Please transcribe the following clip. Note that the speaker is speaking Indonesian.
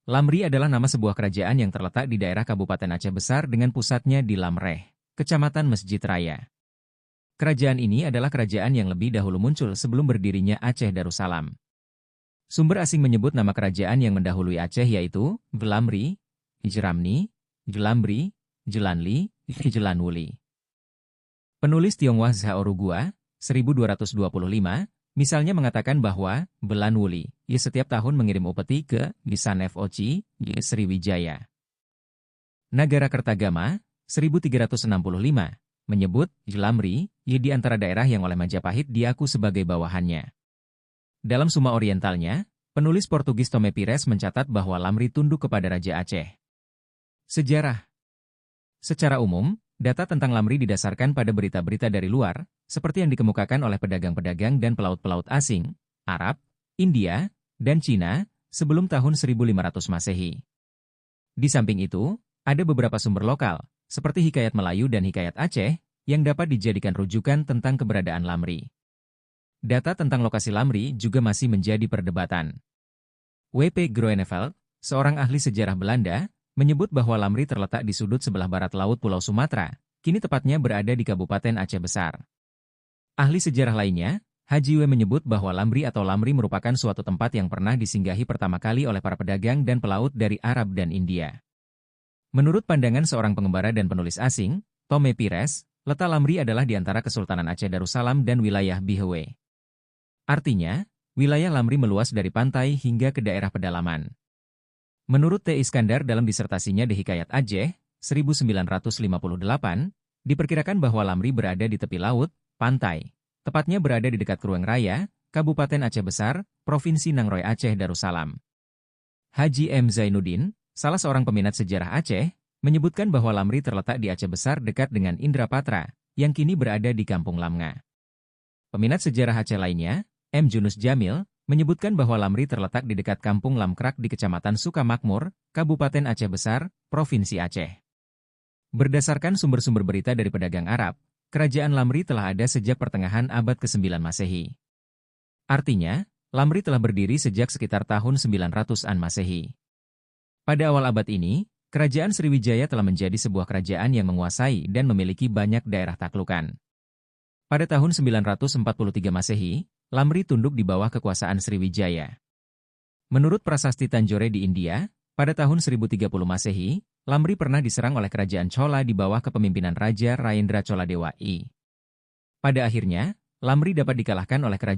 Lamri adalah nama sebuah kerajaan yang terletak di daerah Kabupaten Aceh Besar dengan pusatnya di Lamreh, Kecamatan Mesjid Raya. Kerajaan ini adalah kerajaan yang lebih dahulu muncul sebelum berdirinya Aceh Darussalam. Sumber asing menyebut nama kerajaan yang mendahului Aceh yaitu Gelamri, Jeramni, Gelambri, Jelanli, Jelanwuli. Penulis Tionghoa Zhaorugua, 1225, misalnya mengatakan bahwa Belanwuli, setiap tahun mengirim upeti ke Lisan Foci, Sriwijaya. Nagara Kertagama, 1365, menyebut Gelamri, di antara daerah yang oleh Majapahit diaku sebagai bawahannya. Dalam Suma Orientalnya, penulis Portugis Tome Pires mencatat bahwa Lamri tunduk kepada Raja Aceh. Sejarah. Secara umum, data tentang Lamri didasarkan pada berita-berita dari luar, seperti yang dikemukakan oleh pedagang-pedagang dan pelaut-pelaut asing, Arab, India, dan Cina, sebelum tahun 1500 Masehi. Di samping itu, ada beberapa sumber lokal, seperti Hikayat Melayu dan Hikayat Aceh, yang dapat dijadikan rujukan tentang keberadaan Lamri. Data tentang lokasi Lamri juga masih menjadi perdebatan. W.P. Groeneveld, seorang ahli sejarah Belanda, menyebut bahwa Lamri terletak di sudut sebelah barat laut Pulau Sumatera, kini tepatnya berada di Kabupaten Aceh Besar. Ahli sejarah lainnya, Haji W. menyebut bahwa Lamri atau Lamri merupakan suatu tempat yang pernah disinggahi pertama kali oleh para pedagang dan pelaut dari Arab dan India. Menurut pandangan seorang pengembara dan penulis asing, Tome Pires, letak Lamri adalah di antara Kesultanan Aceh Darussalam dan wilayah Bihewe. Artinya, wilayah Lamri meluas dari pantai hingga ke daerah pedalaman. Menurut T. Iskandar dalam disertasinya The Hikayat Aceh, 1958, diperkirakan bahwa Lamri berada di tepi laut, pantai. Tepatnya berada di dekat Krueng Raya, Kabupaten Aceh Besar, Provinsi Nangroy Aceh Darussalam. Haji M. Zainuddin, salah seorang peminat sejarah Aceh, menyebutkan bahwa Lamri terletak di Aceh Besar dekat dengan Indrapatra, yang kini berada di Kampung Lamnga. Peminat sejarah Aceh lainnya, M. Junus Jamil, menyebutkan bahwa Lamri terletak di dekat Kampung Lamkrak di Kecamatan Sukamakmur, Kabupaten Aceh Besar, Provinsi Aceh. Berdasarkan sumber-sumber berita dari pedagang Arab, kerajaan Lamri telah ada sejak pertengahan abad ke-9 Masehi. Artinya, Lamri telah berdiri sejak sekitar tahun 900-an Masehi. Pada awal abad ini, kerajaan Sriwijaya telah menjadi sebuah kerajaan yang menguasai dan memiliki banyak daerah taklukan. Pada tahun 943 Masehi, Lamri tunduk di bawah kekuasaan Sriwijaya. Menurut prasasti Tanjore di India, pada tahun 1030 Masehi, Lamri pernah diserang oleh kerajaan Chola di bawah kepemimpinan Raja Rajendra Chola Dewa I. Pada akhirnya, Lamri dapat dikalahkan oleh kerajaan